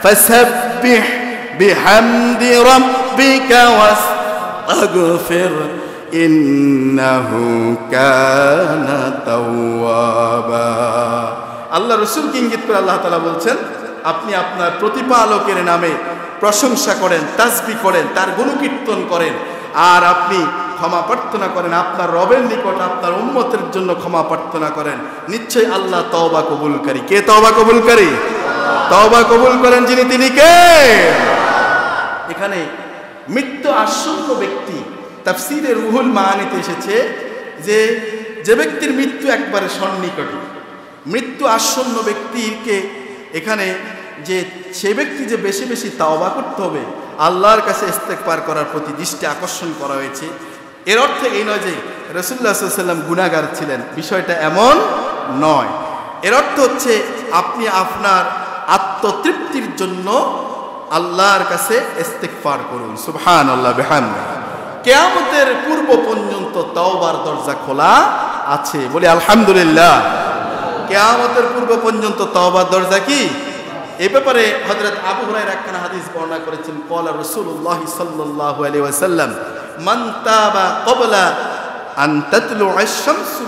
ফাসাব্বিহ বিহামদি রাব্বিকা ওয়াস্তাগফির ইন্নাহু কানা তাওয়াবা। আল্লাহ রাসূলকে ইঙ্গিত করে আল্লাহ তাআলা বলছেন, আপনি আপনার প্রতিপালকের নামে প্রশংসা করেন, তাসবিহ করেন, তার গুণকীর্তন করেন, আর আপনি ক্ষমা প্রার্থনা করেন আপনার রবের নিকট, আপনার উম্মতের জন্য ক্ষমা প্রার্থনা করেন। নিশ্চয়ই আল্লাহ তওবা কবুলকারী। কে তওবা কবুলকারী? তওবা কবুল করেন যিনি, তিনি কে? এখানে মৃত্যু আসন্ন ব্যক্তি, তাফসীরে রুহুল মাআনিতে এসেছে যে ব্যক্তির মৃত্যু একবারে সন্নিকটে, মৃত্যু আসন্ন ব্যক্তিকে এখানে সে ব্যক্তি যে বেশি বেশি তাওবা করতে হবে, আল্লাহর কাছে ইস্তেগফার করার প্রতি দৃষ্টি আকর্ষণ করা হয়েছে। এর অর্থ এই নয় যে রাসূলুল্লাহ সাল্লাল্লাহু আলাইহি ওয়াসাল্লাম গুনাহগার ছিলেন, বিষয়টা এমন নয়। এর অর্থ হচ্ছে আপনি আপনার আত্মতৃপ্তির জন্য আল্লাহর কাছে ইস্তেগফার করুন। সুবহানাল্লাহ বিহামদিহি। কিয়ামতের পূর্ব পর্যন্ত তওবার দরজা খোলা আছে, বলি আলহামদুলিল্লাহ। কিয়ামতের পূর্ব পর্যন্ত তওবার দরজা কি? এই ব্যাপারে হযরত আবু হুরায়রা একখানা হাদিস বর্ণনা করেছেন, ক্বালা রাসূলুল্লাহ সাল্লাল্লাহু আলাইহি ওয়াসাল্লাম মান তাবা ক্বাবলা আন তাতলু আশ-শামসু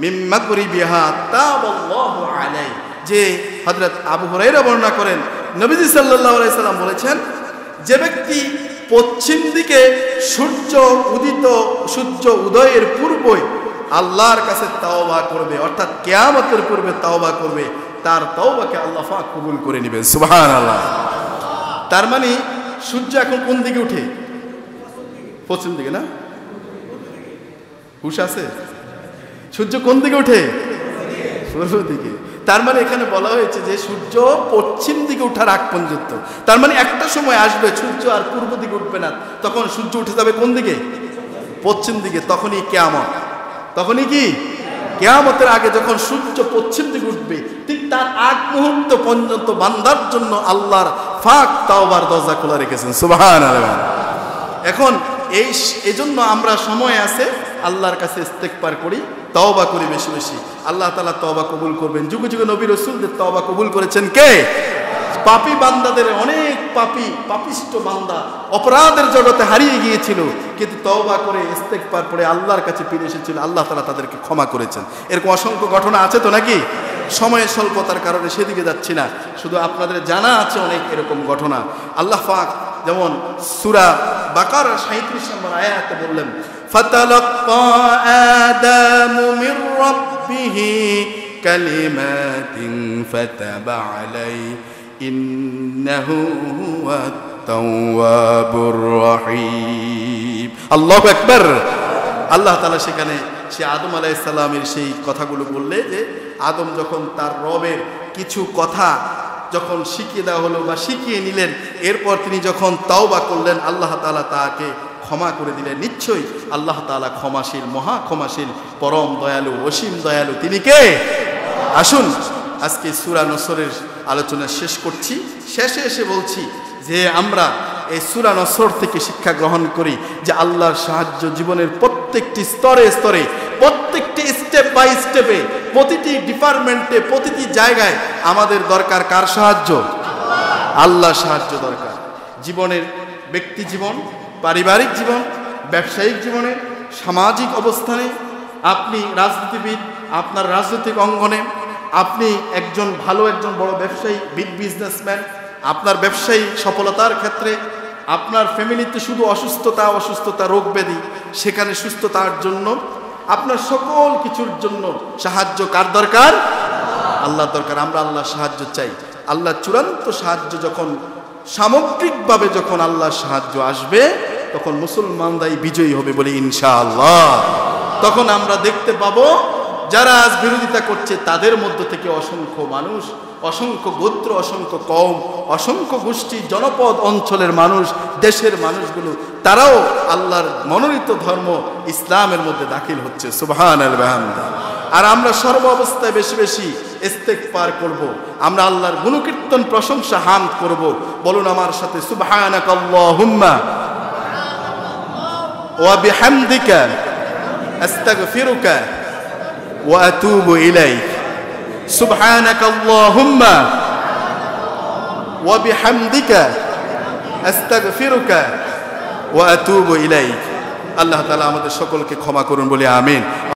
মিন মাগরিবিহা তাবাল্লাহু আলাইহি। যে হযরত আবু হুরায়রা বর্ণনা করেন, নবীজি সাল্লাল্লাহু আলাইহি সাল্লাম বলেছেন, যে ব্যক্তি পশ্চিম দিকে সূর্য উদয়ের পূর্বে আল্লাহর কাছে তাওবা করবে, অর্থাৎ কিয়ামতের পূর্বে তাওবা করবে, তার তাওবাকে আল্লাহ পাক কবুল করে নেবেন। সুবহানাল্লাহ। তার মানে সূর্য এখন কোন দিকে ওঠে? পশ্চিম দিকে, না? হুশ আছে? সূর্য কোন দিকে ওঠে? পূর্ব দিকে। তার মানে এখানে বলা হয়েছে যে সূর্য পশ্চিম দিকে ওঠার আগ পর্যন্ত, তার মানে একটা সময় আসবে সূর্য আর পূর্ব দিকে উঠবে না, তখন সূর্য উঠে যাবে কোন দিকে? পশ্চিম দিকে। তখনই কিয়ামত। তখনই কি? কিয়ামতের আগে যখন সূর্য পশ্চিম দিকে উঠবে, ঠিক তার আগ মুহূর্ত পর্যন্ত বান্দার জন্য আল্লাহর পাক তাওবার দরজা খোলা রেখেছেন। সুবহানাল্লাহ। এখন এই জন্য আমরা সময় আছে আল্লাহর কাছে ইস্তেগফার করি, তওবা করি বেশি বেশি, আল্লাহ তাআলা তওবা কবুল করবেন। যুগে যুগে নবী রাসূলদের তওবা কবুল করেছেন কে? পাপী বান্দাদের, অনেক পাপিষ্ট বান্দা অপরাধের জগতে হারিয়ে গিয়েছিল, কিন্তু তওবা করে ইস্তেগফার করে আল্লাহর কাছে ফিরে এসেছিল, আল্লাহ তাআলা তাদেরকে ক্ষমা করেছেন। এরকম অসংখ্য ঘটনা আছে তো নাকি? সময়ের স্বল্পতার কারণে সেদিকে যাচ্ছি না, শুধু আপনাদের জানা আছে অনেক এরকম ঘটনা। আল্লাহ পাক যেমন সূরা বাকারার 37 নম্বর আয়াতে বললেন, ফাতালাক্কা আদামু মির রাব্বিহি কালিমাতিন ফাতাবা আলাইহি ইন্নাহু হুয়াত তাওয়াবুর রহিম। আল্লাহু আকবার। আল্লাহ তাআলা সেখানে সে আদম আলাইহিস সালামের সেই কথাগুলো বললে, যে আদম যখন তার রবের কিছু কথা যখন শিখিয়ে দেওয়া হলো বা শিখিয়ে নিলেন, এরপর তিনি যখন তাওবা করলেন, আল্লাহ তাআলা তাকে ক্ষমা করে দিলেন। নিশ্চয়ই আল্লাহ তাআলা ক্ষমাশীল, মহা ক্ষমাশীল, পরম দয়ালু, অসীম দয়ালু। তিনি কে? আসুন আজকে সূরা নসরের আলোচনা শেষ করছি। শেষে এসে বলছি যে আমরা এই সূরা নসর থেকে শিক্ষা গ্রহণ করি যে আল্লাহর সাহায্য জীবনের প্রত্যেকটি স্তরে স্তরে, প্রত্যেকটি স্টেপ বাই স্টেপে, প্রতিটি ডিপার্টমেন্টে, প্রতিটি জায়গায় আমাদের দরকার কার সাহায্য? আল্লাহর সাহায্য দরকার। জীবনের ব্যক্তি জীবন, পারিবারিক জীবন, ব্যবসায়িক জীবনে, সামাজিক অবস্থানে, আপনি রাজনীতিবিদ, আপনার রাজনৈতিক অঙ্গনে, আপনি একজন বড় ব্যবসায়ী, বিগ বিজনেসম্যান, আপনার ব্যবসায়ী সফলতার ক্ষেত্রে, আপনার ফ্যামিলিতে শুধু অসুস্থতা, রোগ ব্যাধি, সেখানে সুস্থতার জন্য, আপনার সকল কিছুর জন্য সাহায্য কার দরকার? আল্লাহ দরকার। আমরা আল্লাহর সাহায্য চাই। আল্লাহ চূড়ান্ত সাহায্য যখন সামগ্রিকভাবে যখন আল্লাহর সাহায্য আসবে, তখন মুসলমানরাই বিজয়ী হবে বলে ইনশাআল্লাহ। তখন আমরা দেখতে পাবো যারা আজ বিরোধিতা করছে তাদের মধ্য থেকে অসংখ্য মানুষ, অসংখ্য গোত্র, অসংখ্য কওম, অসংখ্য গোষ্ঠী, জনপদ অঞ্চলের মানুষ, দেশের মানুষগুলো, তারাও আল্লাহর মনোনীত ধর্ম ইসলামের মধ্যে দাখিল হচ্ছে। সুবহানাল্লাহ। আর আমরা সর্ব অবস্থায় বেশি বেশি ইস্তেগফার করব, আমরা আল্লাহর গুণকীর্তন, প্রশংসা, হামদ করব। বলুন আমার সাথে, সুবহানাকাল্লাহুম্মা ওয়া বিহামদিকা আস্তাগফিরুকা ওয়া আতুবু ইলাইক। সুবহানাকাল্লাহুম্মা ওয়া বিহামদিকা আস্তাগফিরুকা ওয়া আতুবু ইলাইক। আল্লাহ তাআলা আমাদের সকলকে ক্ষমা করুন বলে আমিন।